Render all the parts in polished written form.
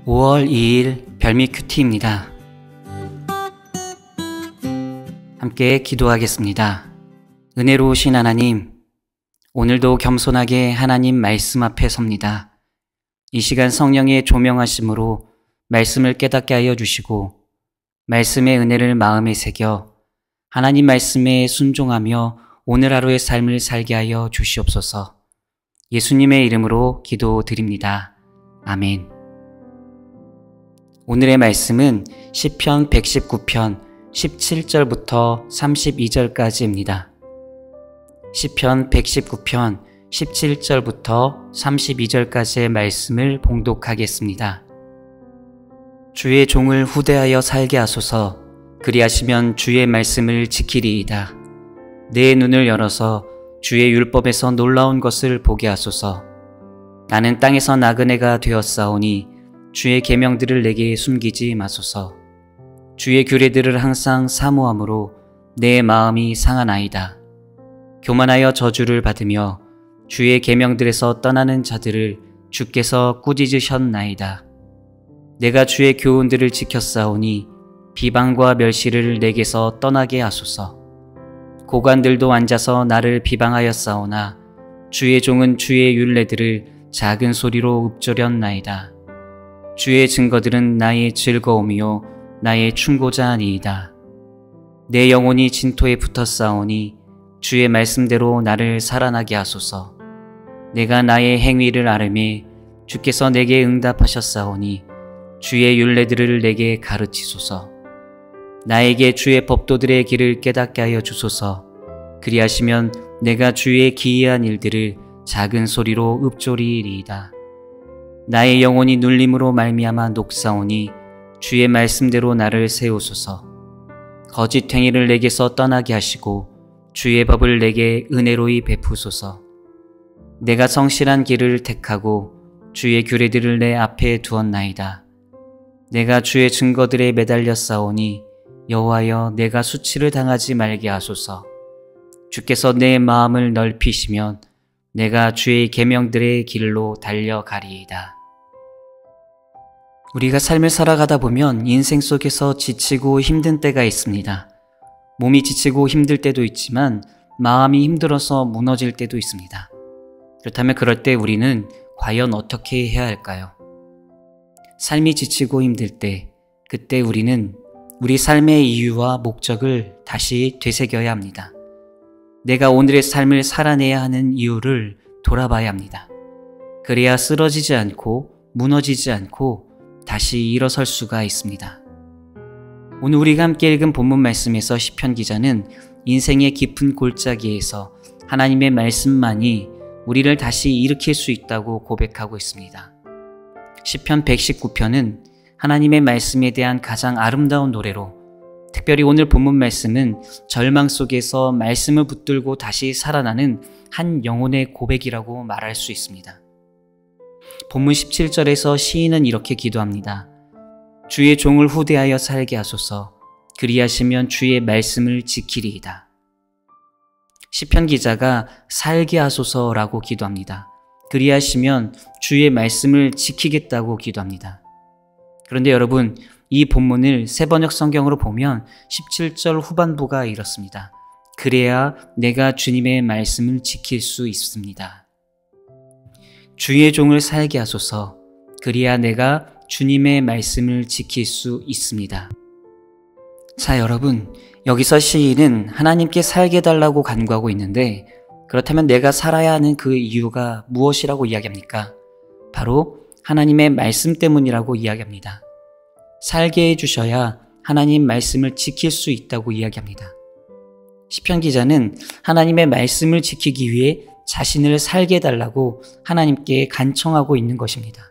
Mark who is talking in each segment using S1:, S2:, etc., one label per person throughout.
S1: 5월 2일 별미 큐티입니다. 함께 기도하겠습니다. 은혜로우신 하나님, 오늘도 겸손하게 하나님 말씀 앞에 섭니다. 이 시간 성령의 조명하심으로 말씀을 깨닫게 하여 주시고 말씀의 은혜를 마음에 새겨 하나님 말씀에 순종하며 오늘 하루의 삶을 살게 하여 주시옵소서. 예수님의 이름으로 기도드립니다. 아멘. 오늘의 말씀은 시편 119편 17절부터 32절까지입니다. 시편 119편 17절부터 32절까지의 말씀을 봉독하겠습니다. 주의 종을 후대하여 살게 하소서. 그리하시면 주의 말씀을 지키리이다. 내 눈을 열어서 주의 율법에서 놀라운 것을 보게 하소서. 나는 땅에서 나그네가 되었사오니 주의 계명들을 내게 숨기지 마소서. 주의 규례들을 항상 사모함으로 내 마음이 상하나이다. 교만하여 저주를 받으며 주의 계명들에서 떠나는 자들을 주께서 꾸짖으셨나이다. 내가 주의 교훈들을 지켰사오니 비방과 멸시를 내게서 떠나게 하소서. 고관들도 앉아서 나를 비방하였사오나 주의 종은 주의 율례들을 작은 소리로 읊조렸나이다. 주의 증거들은 나의 즐거움이요 나의 충고자 아니이다. 내 영혼이 진토에 붙었사오니 주의 말씀대로 나를 살아나게 하소서. 내가 나의 행위를 아뢰매 주께서 내게 응답하셨사오니 주의 율례들을 내게 가르치소서. 나에게 주의 법도들의 길을 깨닫게 하여 주소서. 그리하시면 내가 주의 기이한 일들을 작은 소리로 읊조리리이다. 나의 영혼이 눌림으로 말미암아 녹사오니 주의 말씀대로 나를 세우소서. 거짓 행위를 내게서 떠나게 하시고 주의 법을 내게 은혜로이 베푸소서. 내가 성실한 길을 택하고 주의 규례들을 내 앞에 두었나이다. 내가 주의 증거들에 매달려 싸우니 여호와여 내가 수치를 당하지 말게 하소서. 주께서 내 마음을 넓히시면 내가 주의 계명들의 길로 달려가리이다. 우리가 삶을 살아가다 보면 인생 속에서 지치고 힘든 때가 있습니다. 몸이 지치고 힘들 때도 있지만 마음이 힘들어서 무너질 때도 있습니다. 그렇다면 그럴 때 우리는 과연 어떻게 해야 할까요? 삶이 지치고 힘들 때, 그때 우리는 우리 삶의 이유와 목적을 다시 되새겨야 합니다. 내가 오늘의 삶을 살아내야 하는 이유를 돌아봐야 합니다. 그래야 쓰러지지 않고 무너지지 않고 다시 일어설 수가 있습니다. 오늘 우리가 함께 읽은 본문 말씀에서 시편 기자는 인생의 깊은 골짜기에서 하나님의 말씀만이 우리를 다시 일으킬 수 있다고 고백하고 있습니다. 시편 119편은 하나님의 말씀에 대한 가장 아름다운 노래로, 특별히 오늘 본문 말씀은 절망 속에서 말씀을 붙들고 다시 살아나는 한 영혼의 고백이라고 말할 수 있습니다. 본문 17절에서 시인은 이렇게 기도합니다. 주의 종을 후대하여 살게 하소서. 그리하시면 주의 말씀을 지키리이다. 시편 기자가 살게 하소서라고 기도합니다. 그리하시면 주의 말씀을 지키겠다고 기도합니다. 그런데 여러분, 이 본문을 새번역 성경으로 보면 17절 후반부가 이렇습니다. 그래야 내가 주님의 말씀을 지킬 수 있습니다. 주의 종을 살게 하소서. 그래야 내가 주님의 말씀을 지킬 수 있습니다. 자, 여러분, 여기서 시인은 하나님께 살게 해달라고 간구하고 있는데, 그렇다면 내가 살아야 하는 그 이유가 무엇이라고 이야기합니까? 바로 하나님의 말씀 때문이라고 이야기합니다. 살게 해주셔야 하나님 말씀을 지킬 수 있다고 이야기합니다. 시편 기자는 하나님의 말씀을 지키기 위해 자신을 살게 해달라고 하나님께 간청하고 있는 것입니다.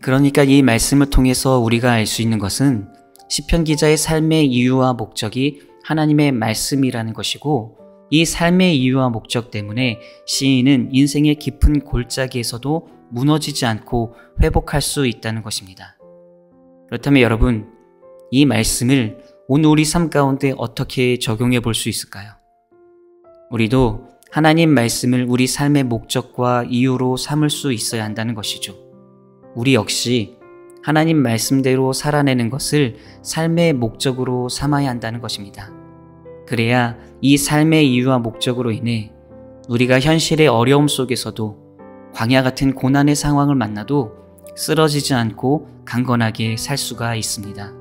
S1: 그러니까 이 말씀을 통해서 우리가 알 수 있는 것은 시편 기자의 삶의 이유와 목적이 하나님의 말씀이라는 것이고, 이 삶의 이유와 목적 때문에 시인은 인생의 깊은 골짜기에서도 무너지지 않고 회복할 수 있다는 것입니다. 그렇다면 여러분, 이 말씀을 오늘 우리 삶 가운데 어떻게 적용해 볼 수 있을까요? 우리도 하나님 말씀을 우리 삶의 목적과 이유로 삼을 수 있어야 한다는 것이죠. 우리 역시 하나님 말씀대로 살아내는 것을 삶의 목적으로 삼아야 한다는 것입니다. 그래야 이 삶의 이유와 목적으로 인해 우리가 현실의 어려움 속에서도 광야 같은 고난의 상황을 만나도 쓰러지지 않고 강건하게 살 수가 있습니다.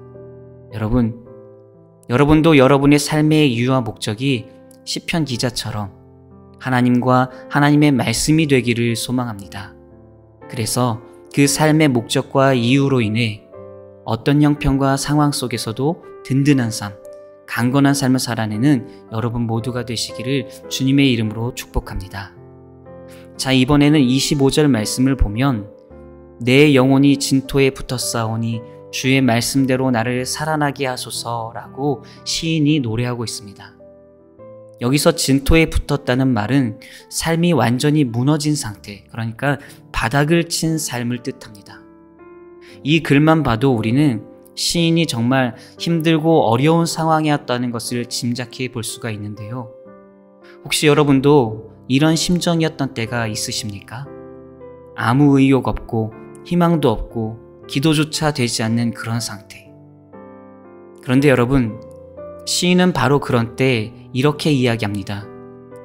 S1: 여러분도 여러분의 삶의 이유와 목적이 시편 기자처럼 하나님과 하나님의 말씀이 되기를 소망합니다. 그래서 그 삶의 목적과 이유로 인해 어떤 형편과 상황 속에서도 든든한 삶, 강건한 삶을 살아내는 여러분 모두가 되시기를 주님의 이름으로 축복합니다. 자, 이번에는 25절 말씀을 보면 내 영혼이 진토에 붙었사오니 주의 말씀대로 나를 살아나게 하소서라고 시인이 노래하고 있습니다. 여기서 진토에 붙었다는 말은 삶이 완전히 무너진 상태, 그러니까 바닥을 친 삶을 뜻합니다. 이 글만 봐도 우리는 시인이 정말 힘들고 어려운 상황이었다는 것을 짐작해 볼 수가 있는데요. 혹시 여러분도 이런 심정이었던 때가 있으십니까? 아무 의욕 없고 희망도 없고 기도조차 되지 않는 그런 상태. 그런데 여러분, 시인은 바로 그런 때 이렇게 이야기합니다.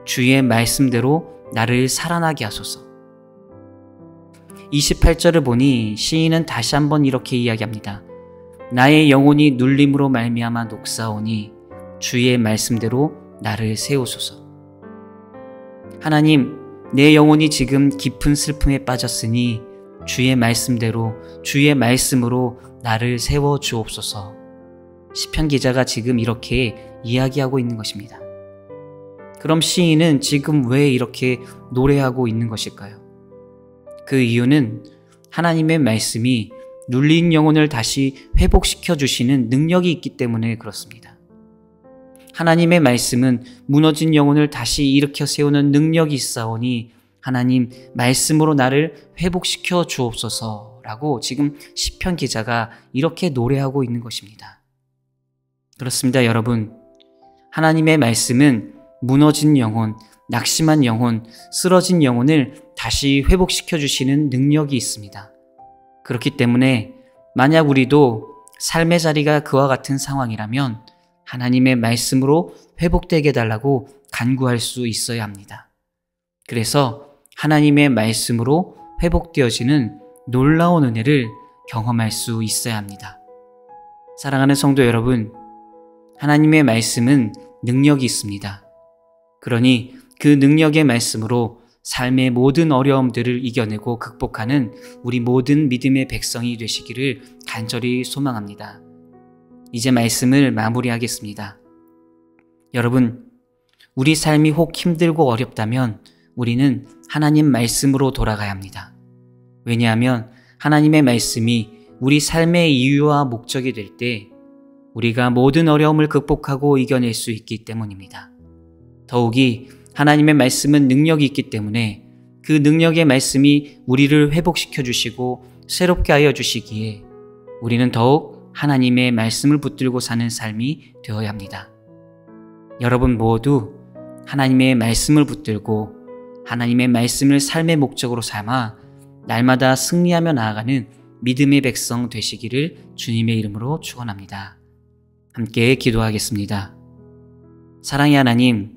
S1: 주의 말씀대로 나를 살아나게 하소서. 28절을 보니 시인은 다시 한번 이렇게 이야기합니다. 나의 영혼이 눌림으로 말미암아 녹사오니 주의 말씀대로 나를 세우소서. 하나님, 내 영혼이 지금 깊은 슬픔에 빠졌으니 주의 말씀대로 주의 말씀으로 나를 세워 주옵소서. 시편 기자가 지금 이렇게 이야기하고 있는 것입니다. 그럼 시인은 지금 왜 이렇게 노래하고 있는 것일까요? 그 이유는 하나님의 말씀이 눌린 영혼을 다시 회복시켜 주시는 능력이 있기 때문에 그렇습니다. 하나님의 말씀은 무너진 영혼을 다시 일으켜 세우는 능력이 있사오니 하나님 말씀으로 나를 회복시켜 주옵소서라고 지금 시편 기자가 이렇게 노래하고 있는 것입니다. 그렇습니다, 여러분. 하나님의 말씀은 무너진 영혼, 낙심한 영혼, 쓰러진 영혼을 다시 회복시켜 주시는 능력이 있습니다. 그렇기 때문에 만약 우리도 삶의 자리가 그와 같은 상황이라면 하나님의 말씀으로 회복되게 해달라고 간구할 수 있어야 합니다. 그래서 하나님의 말씀으로 회복되어지는 놀라운 은혜를 경험할 수 있어야 합니다. 사랑하는 성도 여러분, 하나님의 말씀은 능력이 있습니다. 그러니 그 능력의 말씀으로 삶의 모든 어려움들을 이겨내고 극복하는 우리 모든 믿음의 백성이 되시기를 간절히 소망합니다. 이제 말씀을 마무리하겠습니다. 여러분, 우리 삶이 혹 힘들고 어렵다면 우리는 하나님 말씀으로 돌아가야 합니다. 왜냐하면 하나님의 말씀이 우리 삶의 이유와 목적이 될 때 우리가 모든 어려움을 극복하고 이겨낼 수 있기 때문입니다. 더욱이 하나님의 말씀은 능력이 있기 때문에 그 능력의 말씀이 우리를 회복시켜 주시고 새롭게 하여 주시기에 우리는 더욱 하나님의 말씀을 붙들고 사는 삶이 되어야 합니다. 여러분 모두 하나님의 말씀을 붙들고 하나님의 말씀을 삶의 목적으로 삼아 날마다 승리하며 나아가는 믿음의 백성 되시기를 주님의 이름으로 축원합니다. 함께 기도하겠습니다. 사랑의 하나님,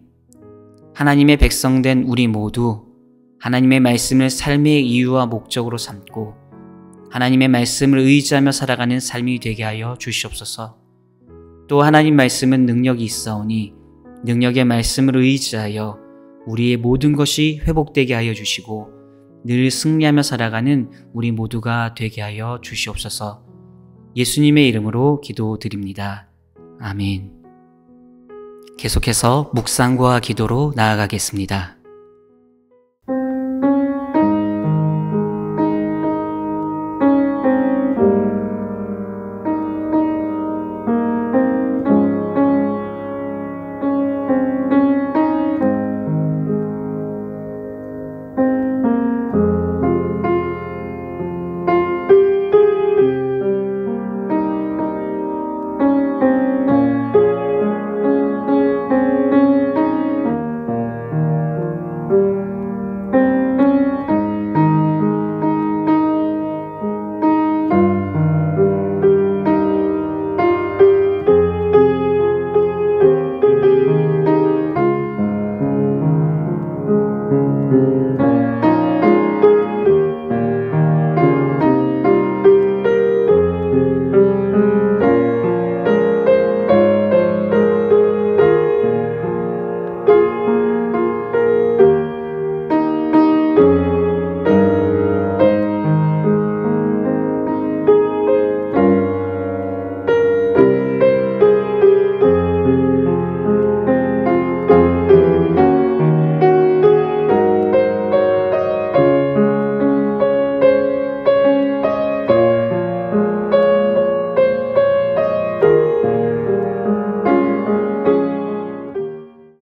S1: 하나님의 백성된 우리 모두 하나님의 말씀을 삶의 이유와 목적으로 삼고 하나님의 말씀을 의지하며 살아가는 삶이 되게 하여 주시옵소서. 또 하나님 말씀은 능력이 있사오니 능력의 말씀을 의지하여 우리의 모든 것이 회복되게 하여 주시고 늘 승리하며 살아가는 우리 모두가 되게 하여 주시옵소서. 예수님의 이름으로 기도드립니다. 아멘. 계속해서 묵상과 기도로 나아가겠습니다.